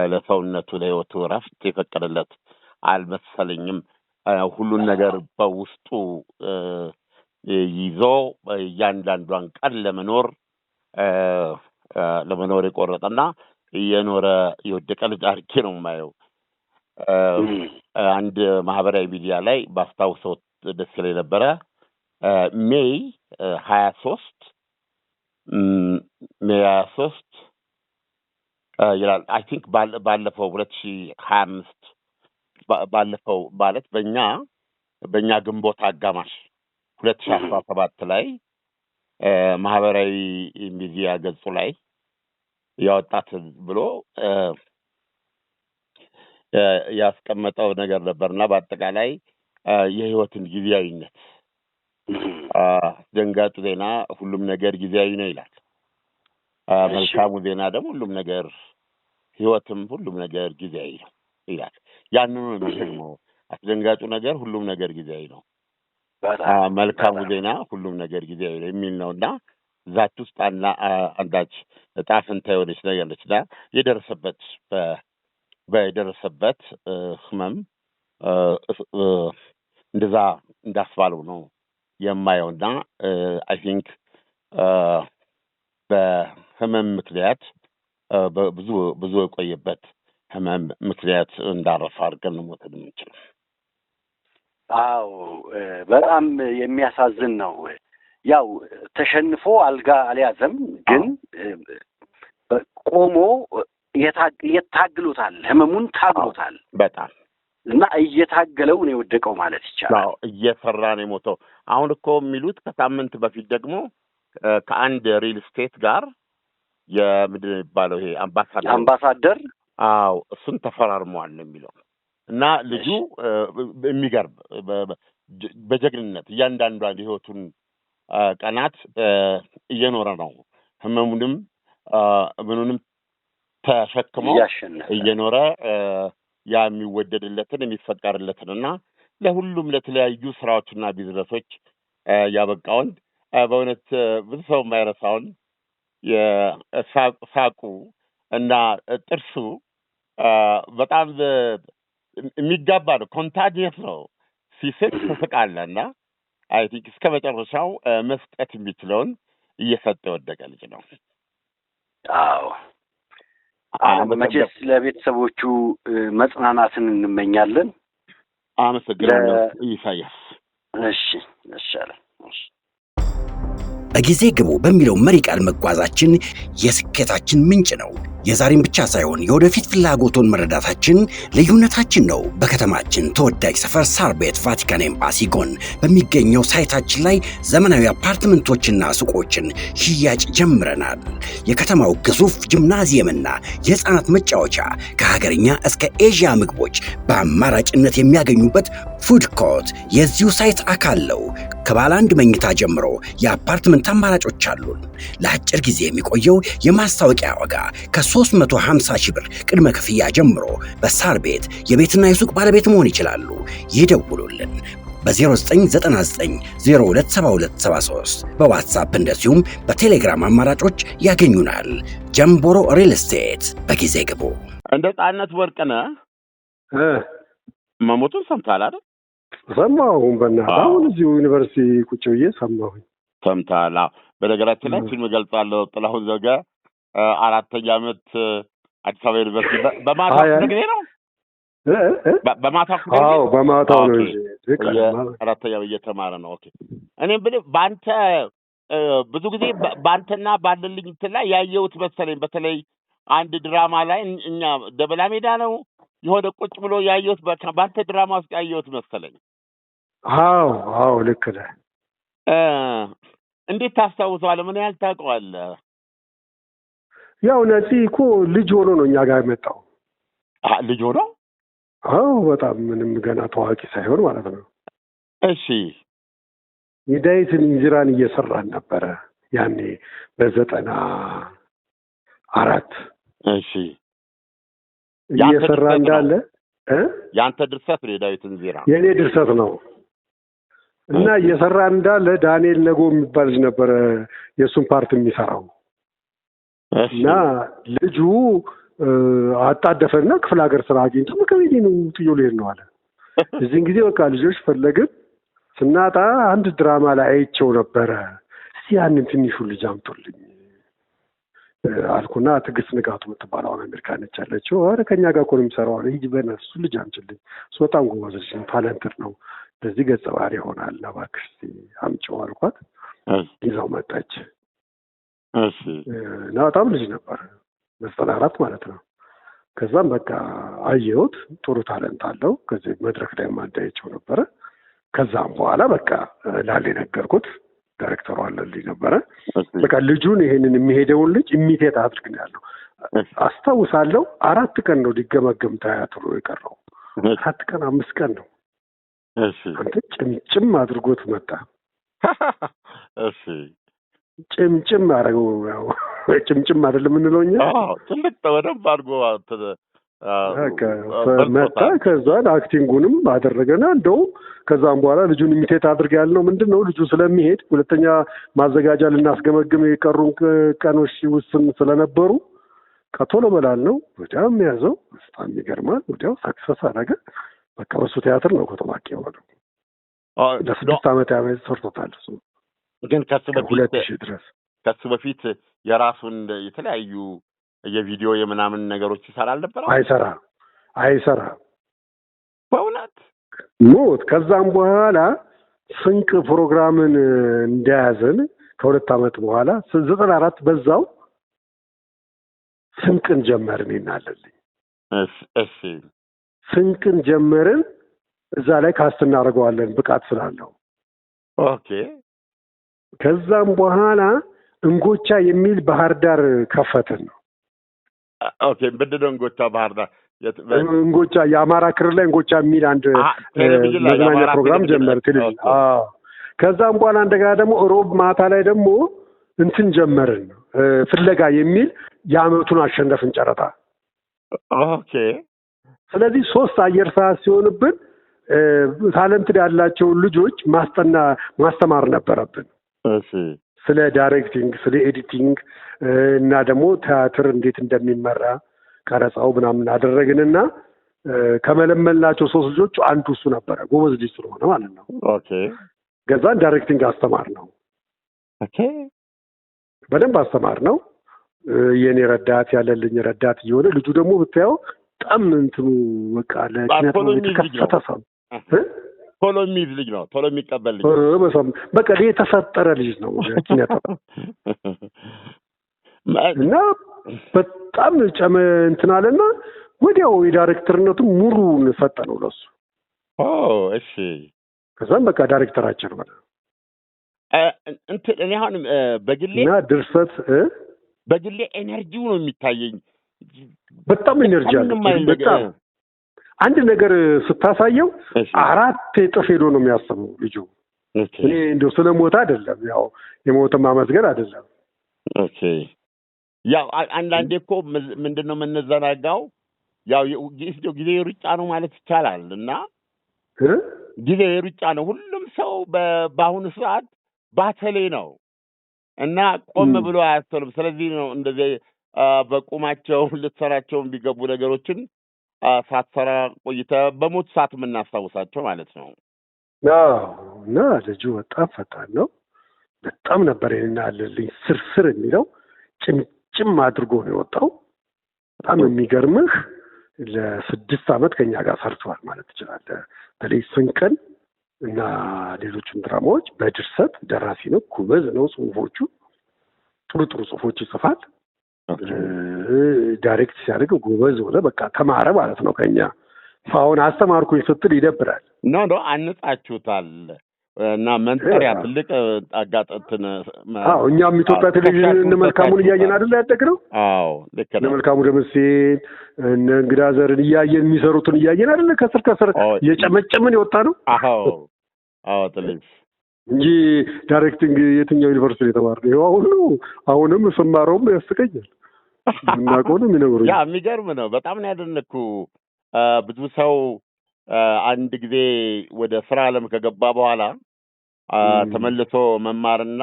[SPEAKER 2] ለሰውነቱ ለህይወቱ እረፍት የፈቀደለት አልመሰለኝም። ሁሉን ነገር በውስጡ ይዞ እያንዳንዷን ቀን ለመኖር የቆረጠና የኖረ የወደቀ ልጅ አድርጌ ነው የማየው። አንድ ማህበራዊ ሚዲያ ላይ ባስታውሰው ደስ ይለኝ ነበረ። ሜይ 23 ይላል። አይ ቲንክ ባለፈው 2025 ባለፈው ማለት በእኛ ግንቦት አጋማሽ 2017 ላይ ማህበራዊ ሚዲያ ገጹ ላይ ያወጣት ብሎ ያስቀመጠው ነገር ነበርና በአጠቃላይ የህይወትን ጊዜያዊነት አስደንጋጩ ዜና ሁሉም ነገር ጊዜያዊ ነው ይላል። መልካሙ ዜና ደግሞ ሁሉም ነገር ህይወትም ሁሉም ነገር ጊዜያዊ ነው ይላል። ያንኑ ነው ደግሞ አስደንጋጩ ነገር ሁሉም ነገር ጊዜያዊ ነው፣ መልካሙ ዜና ሁሉም ነገር ጊዜያዊ ነው የሚል ነውና ዛት ውስጥ አንዳች ዕጣ ፈንታ የሆነች ነገር ነችና የደረሰበት ህመም እንደዛ እንዳስባለው ነው የማየውና አይ ቲንክ በህመም ምክንያት ብዙ የቆየበት ህመም ምክንያት እንዳረፈ አድርገን ነው ሞት የምንችለው።
[SPEAKER 5] አዎ በጣም የሚያሳዝን ነው። ያው ተሸንፎ አልጋ አልያዘም፣ ግን ቆሞ እየታግሉታል፣ ህመሙን ታግሎታል
[SPEAKER 2] በጣም
[SPEAKER 5] እና እየታገለው ነው የወደቀው ማለት ይቻላል።
[SPEAKER 2] አዎ እየሰራ ነው የሞተው። አሁን እኮ የሚሉት ከሳምንት በፊት ደግሞ ከአንድ ሪል ስቴት ጋር የምንድን ነው የሚባለው ይሄ አምባሳደር አዎ እሱን ተፈራርመዋል ነው የሚለው እና ልጁ የሚገርም በጀግንነት እያንዳንዷን የህይወቱን ቀናት እየኖረ ነው። ህመሙንም ምኑንም ተሸክሞ እየኖረ ያ የሚወደድለትን የሚፈቀርለትንና ለሁሉም ለተለያዩ ስራዎችና ቢዝነሶች ያበቃውን በእውነት ብዙ ሰው የማይረሳውን የሳቁ እና ጥርሱ በጣም የሚጋባ ነው። ኮንታጂየስ ነው። ሲስቅ ትስቃለህ እና አይ ቲንክ እስከ መጨረሻው መስጠት የሚችለውን እየሰጠ የወደቀ ልጅ ነው።
[SPEAKER 5] አዎ መቼስ ለቤተሰቦቹ መጽናናትን እንመኛለን።
[SPEAKER 2] አመሰግናለሁ ኢሳያስ።
[SPEAKER 5] እሺ ይሻላል።
[SPEAKER 1] በጊዜ ግቡ በሚለው መሪ ቃል መጓዛችን የስኬታችን ምንጭ ነው። የዛሬን ብቻ ሳይሆን የወደፊት ፍላጎቶን መረዳታችን ልዩነታችን ነው። በከተማችን ተወዳጅ ሰፈር ሳር ቤት ቫቲካን ኤምባሲ ጎን በሚገኘው ሳይታችን ላይ ዘመናዊ አፓርትመንቶችና ሱቆችን ሽያጭ ጀምረናል። የከተማው ግዙፍ ጂምናዚየምና የህፃናት መጫወቻ ከሀገርኛ እስከ ኤዥያ ምግቦች በአማራጭነት የሚያገኙበት ፉድ ኮርት የዚሁ ሳይት አካል ነው። ከባለ አንድ መኝታ ጀምሮ የአፓርትመንት አማራጮች አሉን። ለአጭር ጊዜ የሚቆየው የማስታወቂያ ዋጋ ከ350 ሺህ ብር ቅድመ ክፍያ ጀምሮ በሳር ቤት የቤትና የሱቅ ባለቤት መሆን ይችላሉ። ይደውሉልን በ0999027273 በዋትሳፕ እንደዚሁም በቴሌግራም አማራጮች ያገኙናል። ጀምቦሮ ሪል ስቴት። በጊዜ ግቡ።
[SPEAKER 3] እንደ ጣነት ወርቅነህ መሞቱን ሰምተሃል አይደል?
[SPEAKER 6] ሰማሁ። በእናትህ አሁን እዚሁ ዩኒቨርሲቲ ቁጭ ብዬ ሰማሁኝ።
[SPEAKER 3] ሰምተሃል? በነገራችን ላይ ፊልም ገልጻለሁ። ጥላሁን ዘውገ 4ኛ ዓመት አዲስ አበባ ዩኒቨርሲቲ በማታ ጊዜ ነው
[SPEAKER 6] በማታው ነው እንጂ
[SPEAKER 3] 4ኛ እየተማረ ነው። ኦኬ። እኔም ብለህ በአንተ ብዙ ጊዜ በአንተና ባለልኝ እንትን ላይ ያየሁት መሰለኝ። በተለይ አንድ ድራማ ላይ እኛ ደበላ ሜዳ ነው የሆነ ቁጭ ብሎ ያየሁት በአንተ ድራማ ውስጥ ያየሁት መሰለኝ።
[SPEAKER 6] አዎ ልክ ነህ።
[SPEAKER 3] እንዴት ታስታውሰዋለህ? ምን ያህል ታውቀዋለህ?
[SPEAKER 6] ያው ነፂ እኮ ልጅ ሆኖ ነው እኛ ጋር የመጣው።
[SPEAKER 3] ልጅ ሆኖ?
[SPEAKER 6] በጣም ምንም ገና ታዋቂ ሳይሆን ማለት ነው።
[SPEAKER 3] እሺ።
[SPEAKER 6] የዳዊትን እንጀራን እየሰራን ነበረ ያኔ በ94።
[SPEAKER 3] እሺ።
[SPEAKER 6] እየሰራ እንዳለ
[SPEAKER 3] ያንተ ድርሰት ነው? የዳዊትን እንጀራ
[SPEAKER 6] የኔ ድርሰት ነው። እና እየሰራ እንዳለ ዳንኤል ነጎ የሚባል ልጅ ነበረ የእሱን ፓርት የሚሰራው። እና ልጁ አጣደፈና ክፍለ ሀገር ስራ አግኝቶ ከቤቴ ነው ጥዮ ልሄድ ነው አለ። እዚህን ጊዜ በቃ ልጆች ፈለግን። ስናጣ አንድ ድራማ ላይ አይቼው ነበረ። እስቲ ያንን ትንሹን ልጅ አምጡልኝ አልኩና ትዕግስት ንጋቱ የምትባለው አሜሪካ ነች ያለችው። ኧረ ከኛ ጋር እኮ ነው የሚሰራው አለ። ሂጂ በእናትሽ ልጅ አምጪልኝ፣ እሱ በጣም ጎበዝ ልጅ ነው፣ ታለንትድ ነው፣ ለዚህ ገጸ ባህሪ ይሆናል፣ እባክሽ አምጪው አልኳት። ይዛው መጣች። እና በጣም ልጅ ነበር 94 ማለት ነው። ከዛም በቃ አየሁት፣ ጥሩ ታለንት አለው። ከዚህ መድረክ ላይ ማዳየቸው ነበረ። ከዛም በኋላ በቃ ላሌ ነገርኩት። ዳይሬክተሩ አለልኝ ነበረ። በቃ ልጁን ይሄንን የሚሄደውን ልጅ ኢሚቴት አድርግ ነው ያለው። አስታውሳለሁ 4 ቀን ነው ሊገመገም ታያትሩ የቀረው። 4 ቀን 5 ቀን ነው። አንተ ጭምጭም አድርጎት መጣ። ጭምጭም አደረገው። ያው ጭምጭም አይደለም የምንለው እኛ።
[SPEAKER 3] ትልቅ በደንብ አድርጎ
[SPEAKER 6] መጣ። ከዛን አክቲንጉንም አደረገና እንደው ከዛም በኋላ ልጁን ኢሚቴት አድርግ ያልነው ምንድነው ልጁ ስለሚሄድ ሁለተኛ ማዘጋጃ ልናስገመግም የቀሩን ቀኖች ውስን ስለነበሩ ከቶሎ በላል ነው ወዲያው ያዘው። በጣም ይገርማል። ወዲያው ሳክሰስ አደረገ። በቃ በሱ ቲያትር ነው ከተማቂ የሆነው። ለ6 ዓመት ያመት ሰርቶታል እሱ።
[SPEAKER 3] ግን ከሱ በፊት የራሱን የተለያዩ የቪዲዮ የምናምን ነገሮች ይሰራ አልነበረ?
[SPEAKER 6] አይሰራ
[SPEAKER 3] በእውነት
[SPEAKER 6] ሞት። ከዛም በኋላ ስንቅ ፕሮግራምን እንደያዘን ከ2 ዓመት በኋላ 94 በዛው ስንቅን ጀመርን ይናለልኝ።
[SPEAKER 3] እሺ
[SPEAKER 6] ስንቅን ጀመርን። እዛ ላይ ካስት እናደርገዋለን ብቃት ስላለው።
[SPEAKER 3] ኦኬ።
[SPEAKER 6] ከዛም በኋላ እንጎቻ የሚል ባህር ዳር ከፈትን ነው።
[SPEAKER 3] ኦኬ። ምንድን ነው እንጎቻ? ባህር ዳር
[SPEAKER 6] እንጎቻ የአማራ ክልል ላይ እንጎቻ የሚል አንድ መዝናኛ ፕሮግራም ጀመር ቴሌቪዥን። ከዛም በኋላ እንደገና ደግሞ ሮብ ማታ ላይ ደግሞ እንትን ጀመርን ፍለጋ የሚል የአመቱን አሸነፍን ጨረታ።
[SPEAKER 3] ኦኬ።
[SPEAKER 6] ስለዚህ 3 አየር ሰዓት ሲሆንብን ታለንት ያላቸውን ልጆች ማስተማር ነበረብን።
[SPEAKER 3] እሺ።
[SPEAKER 6] ስለ ዳይሬክቲንግ፣ ስለ ኤዲቲንግ እና ደግሞ ቲያትር እንዴት እንደሚመራ ቀረጻው ምናምን አደረግንና ከመለመልናቸው 3 ልጆች አንዱ እሱ ነበረ። ጎበዝ ልጅ ስለሆነ ማለት ነው።
[SPEAKER 3] ኦኬ።
[SPEAKER 6] ገዛን ዳይሬክቲንግ አስተማር ነው።
[SPEAKER 3] ኦኬ።
[SPEAKER 6] በደንብ አስተማር ነው። የኔ ረዳት ያለልኝ ረዳት እየሆነ ልጁ ደግሞ ብታየው በጣም እንትኑ በቃ ለኪነቱ የተከፈተ ሰው
[SPEAKER 3] ቶሎ የሚይዝ ልጅ ነው። ቶሎ የሚቀበል ልጅ
[SPEAKER 6] በቃ የተፈጠረ ልጅ ነው ኪነቱ። እና በጣም እንትን አለና ወዲያው የዳይሬክተርነቱ ሙሉን ሰጠነው ለሱ።
[SPEAKER 3] እሺ።
[SPEAKER 6] ከዛም በቃ ዳይሬክተራችን ሆነ።
[SPEAKER 3] እንትን እኔ አሁን በግሌ
[SPEAKER 6] እና ድርሰት
[SPEAKER 3] በግሌ ኤነርጂው ነው የሚታየኝ።
[SPEAKER 6] በጣም ኤነርጂ አለ። በጣም አንድ ነገር ስታሳየው 4 እጥፍ ሄዶ ነው የሚያስበው ልጁ። እኔ እንደው ስለሞተ አይደለም፣ ያው የሞተ ማመስገን አይደለም።
[SPEAKER 3] ኦኬ ያው አንዳንዴ እኮ ምንድነው የምንዘናጋው፣ ያው ጊዜ ሩጫ ነው ማለት ይቻላል። እና ጊዜ ሩጫ ነው። ሁሉም ሰው በአሁኑ ሰዓት ባተሌ ነው እና ቆም ብሎ አያስተውልም። ስለዚህ ነው እንደዚህ በቁማቸው ልትሰራቸው ቢገቡ ነገሮችን ሳትሰራ ቆይተህ በሞት ሰዓት የምናስታውሳቸው ማለት ነው።
[SPEAKER 6] እና ልጁ በጣም ፈጣን ነው። በጣም ነበር ይናልልኝ ስርስር የሚለው ጭምጭም አድርጎ ነው የወጣው። በጣም የሚገርምህ ለ6 ዓመት ከኛ ጋር ሰርቷል ማለት ትችላለህ። በተለይ ስንቅን እና ሌሎችን ድራማዎች በድርሰት ደራሲ ነው። ኩበዝ ነው። ጽሁፎቹ ጥሩ ጽሁፎች ይጽፋል። ዳይሬክት ሲያደርግ ጎበዝ ሆነ። በቃ ተማረ ማለት ነው ከኛ። አሁን አስተማርኩኝ ስትል ይደብራል።
[SPEAKER 3] ኖ አንጻችሁታል እና መንጠሪያ ትልቅ አጋጣጥን።
[SPEAKER 6] እኛም ኢትዮጵያ ቴሌቪዥን እነ መልካሙን እያየን አይደል ያደግነው?
[SPEAKER 3] አዎ ልክ ነው።
[SPEAKER 6] መልካሙ ደምሴን እነ እንግዳ ዘርን እያየን የሚሰሩትን እያየን አይደል ከስር እየጨመጨምን የወጣ ነው።
[SPEAKER 3] አዎ ትልቅ
[SPEAKER 6] እንጂ ዳይሬክቲንግ የትኛው ዩኒቨርሲቲ የተማርነው? ይኸው አሁንም ስማረውም ያስቀኛል። ምናውቀው ነው የሚነግሩኝ።
[SPEAKER 3] ያ የሚገርም ነው። በጣም ነው ያደነኩ። ብዙ ሰው አንድ ጊዜ ወደ ስራ ዓለም ከገባ በኋላ ተመልሶ መማርና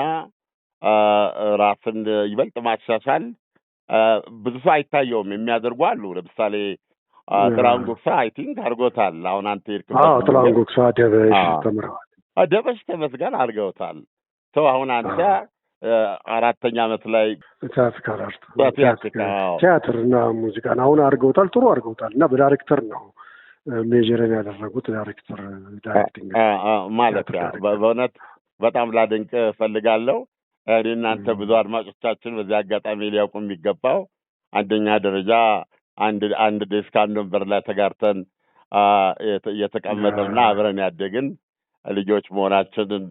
[SPEAKER 3] ራስን ይበልጥ ማሻሻል ብዙ ሰው አይታየውም። የሚያደርጉ አሉ። ለምሳሌ ጥላሁን ጉግሳ አይ ቲንክ አድርጎታል። አሁን አንተ ይርክም
[SPEAKER 6] ጥላሁን ጉግሳ ደበሽ ተምረዋል።
[SPEAKER 3] ደበሽ ተመስገን አድርገውታል። ሰው አሁን አንተ 4ኛ ዓመት ላይ
[SPEAKER 6] ቲያትርና ሙዚቃን አሁን አድርገውታል። ጥሩ አድርገውታል። እና በዳይሬክተር ነው ሜጀርን ያደረጉት። ዳይሬክቲንግ
[SPEAKER 3] ማለት በእውነት በጣም ላደንቅ እፈልጋለሁ። እናንተ ብዙ አድማጮቻችን በዚህ አጋጣሚ ሊያውቁ የሚገባው አንደኛ ደረጃ አንድ ዴስክ አንድ ወንበር ላይ ተጋርተን የተቀመጥንና አብረን ያደግን ልጆች መሆናችንን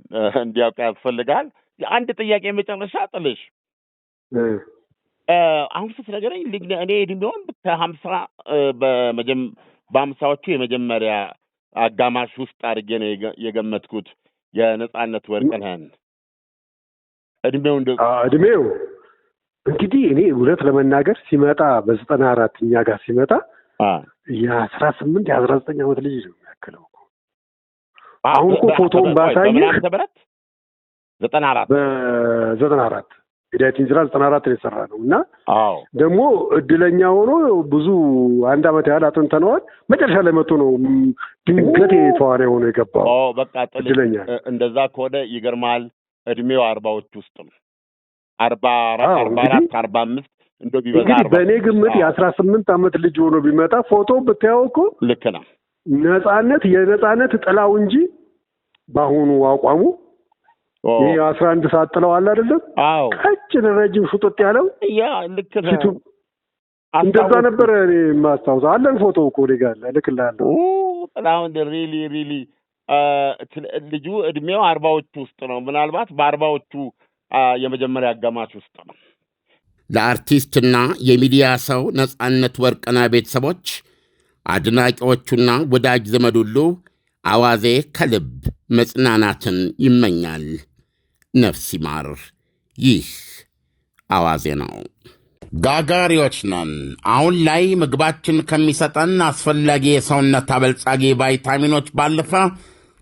[SPEAKER 3] እንዲያውቅ ያስፈልጋል። አንድ ጥያቄ መጨረሻ ጥልሽ አሁን ስትነግረኝ እኔ እድሜውን ከ50 በ50ዎቹ የመጀመሪያ አጋማሽ ውስጥ አድርጌ ነው የገመትኩት የነጻነት ወርቅነህን። እድሜው
[SPEAKER 6] እንግዲህ እኔ እውነት ለመናገር ሲመጣ በ94 እኛ ጋር ሲመጣ የ18 የ19 ዓመት ልጅ ነው የሚያክለው። አሁን እኮ ፎቶውን ባሳየህ 94 ሂዳያቲን ስራ 94 ነው የሰራ ነው። እና ደግሞ እድለኛ ሆኖ ብዙ 1 ዓመት ያህል አጥንተነዋል። መጨረሻ ላይ መጥቶ ነው ድንገት ተዋናይ ሆኖ የገባው።
[SPEAKER 3] በቃ እድለኛ። እንደዛ ከሆነ ይገርማል። እድሜው 40ዎች ውስጥ ነው። 44 45 እንደው ቢበዛ
[SPEAKER 6] እንግዲህ በእኔ ግምት የ18 ዓመት ልጅ ሆኖ ቢመጣ ፎቶ ብታየው እኮ
[SPEAKER 3] ልክ ነው።
[SPEAKER 6] የነጻነት ጥላው እንጂ በአሁኑ አቋሙ ይሄ 11 ሰዓት ጥላው አለ አይደለም? ቀጭን ረጅም ሹጥጥ ያለው
[SPEAKER 3] ልክ ነው።
[SPEAKER 6] እንደዛ ነበር እኔ የማስታውሰው። አለን ፎቶ እኮ እኔ ጋር እልክልሃለሁ።
[SPEAKER 3] ጥላሁን ሪሊ ልጁ እድሜው 40ዎቹ ውስጥ ነው። ምናልባት በ40ዎቹ የመጀመሪያ አጋማሽ ውስጥ ነው።
[SPEAKER 2] ለአርቲስትና የሚዲያ ሰው ነጻነት ወርቅነህ ቤተሰቦች፣ አድናቂዎቹና ወዳጅ ዘመድ ሁሉ አዋዜ ከልብ መጽናናትን ይመኛል። ነፍስ ይማር። ይህ አዋዜ ነው። ጋጋሪዎች ነን። አሁን ላይ ምግባችን ከሚሰጠን አስፈላጊ የሰውነት አበልጻጊ ቫይታሚኖች ባለፈ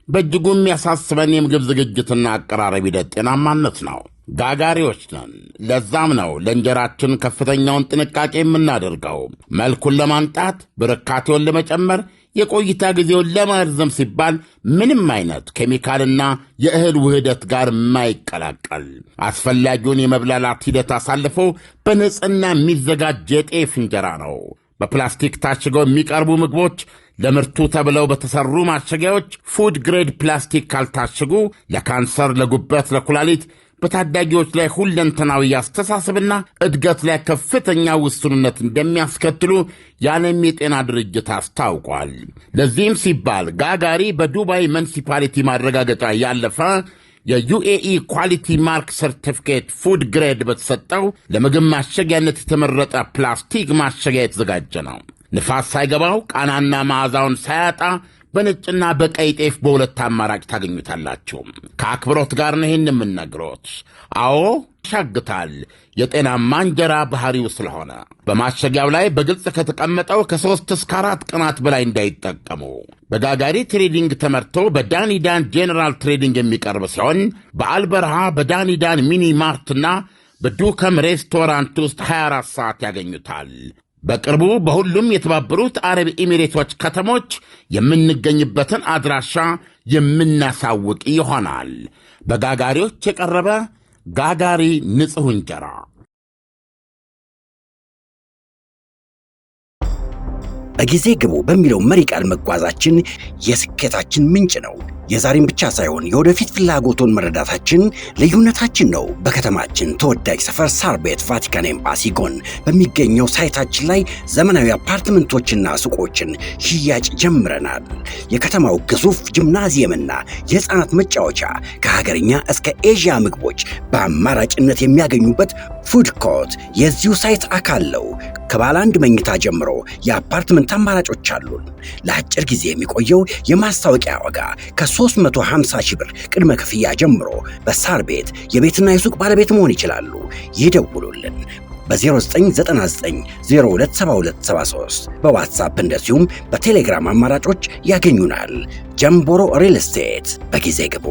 [SPEAKER 2] በእጅጉ የሚያሳስበን የምግብ ዝግጅትና አቀራረብ ሂደት ጤናማነት ነው። ጋጋሪዎች ነን። ለዛም ነው ለእንጀራችን ከፍተኛውን ጥንቃቄ የምናደርገው። መልኩን ለማንጣት፣ ብርካቴውን ለመጨመር፣ የቆይታ ጊዜውን ለማርዘም ሲባል ምንም አይነት ኬሚካልና የእህል ውህደት ጋር የማይቀላቀል አስፈላጊውን የመብላላት ሂደት አሳልፎ በንጽህና የሚዘጋጅ የጤፍ እንጀራ ነው። በፕላስቲክ ታሽገው የሚቀርቡ ምግቦች ለምርቱ ተብለው በተሰሩ ማሸጊያዎች ፉድ ግሬድ ፕላስቲክ ካልታሸጉ ለካንሰር፣ ለጉበት፣ ለኩላሊት በታዳጊዎች ላይ ሁለንተናዊ አስተሳሰብና እድገት ላይ ከፍተኛ ውስንነት እንደሚያስከትሉ የዓለም የጤና ድርጅት አስታውቋል። ለዚህም ሲባል ጋጋሪ በዱባይ ሙኒሲፓሊቲ ማረጋገጫ ያለፈ የዩኤኢ ኳሊቲ ማርክ ሰርቲፊኬት ፉድ ግሬድ በተሰጠው ለምግብ ማሸጊያነት የተመረጠ ፕላስቲክ ማሸጊያ የተዘጋጀ ነው። ንፋስ ሳይገባው ቃናና መዓዛውን ሳያጣ በነጭና በቀይ ጤፍ በሁለት አማራጭ ታገኙታላችሁ። ከአክብሮት ጋር ነው ይህን የምነግሮት። አዎ ያሻግታል፣ የጤናማ እንጀራ ባህሪው ስለሆነ። በማሸጊያው ላይ በግልጽ ከተቀመጠው ከ3 እስከ 4 ቀናት በላይ እንዳይጠቀሙ። በጋጋሪ ትሬዲንግ ተመርቶ በዳኒዳን ጄኔራል ትሬዲንግ የሚቀርብ ሲሆን በአልበረሃ በዳኒዳን ሚኒ ማርትና በዱከም ሬስቶራንት ውስጥ 24 ሰዓት ያገኙታል። በቅርቡ በሁሉም የተባበሩት አረብ ኤሚሬቶች ከተሞች የምንገኝበትን አድራሻ የምናሳውቅ ይሆናል። በጋጋሪዎች የቀረበ ጋጋሪ ንጹሕ እንጀራ።
[SPEAKER 1] በጊዜ ግቡ በሚለው መሪ ቃል መጓዛችን የስኬታችን ምንጭ ነው። የዛሬን ብቻ ሳይሆን የወደፊት ፍላጎቶን መረዳታችን ልዩነታችን ነው። በከተማችን ተወዳጅ ሰፈር ሳር ቤት ቫቲካን ኤምባሲ ጎን በሚገኘው ሳይታችን ላይ ዘመናዊ አፓርትመንቶችና ሱቆችን ሽያጭ ጀምረናል። የከተማው ግዙፍ ጂምናዚየምና የሕፃናት መጫወቻ ከሀገርኛ እስከ ኤዥያ ምግቦች በአማራጭነት የሚያገኙበት ፉድ ኮርት የዚሁ ሳይት አካል ነው። ከባለ 1 መኝታ ጀምሮ የአፓርትመንት አማራጮች አሉን። ለአጭር ጊዜ የሚቆየው የማስታወቂያ ዋጋ ከ350 ሺህ ብር ቅድመ ክፍያ ጀምሮ በሳር ቤት የቤትና የሱቅ ባለቤት መሆን ይችላሉ። ይደውሉልን በ0999027273 በዋትሳፕ እንደዚሁም በቴሌግራም አማራጮች ያገኙናል። ጀምቦሮ ሪል ስቴት። በጊዜ ግቡ።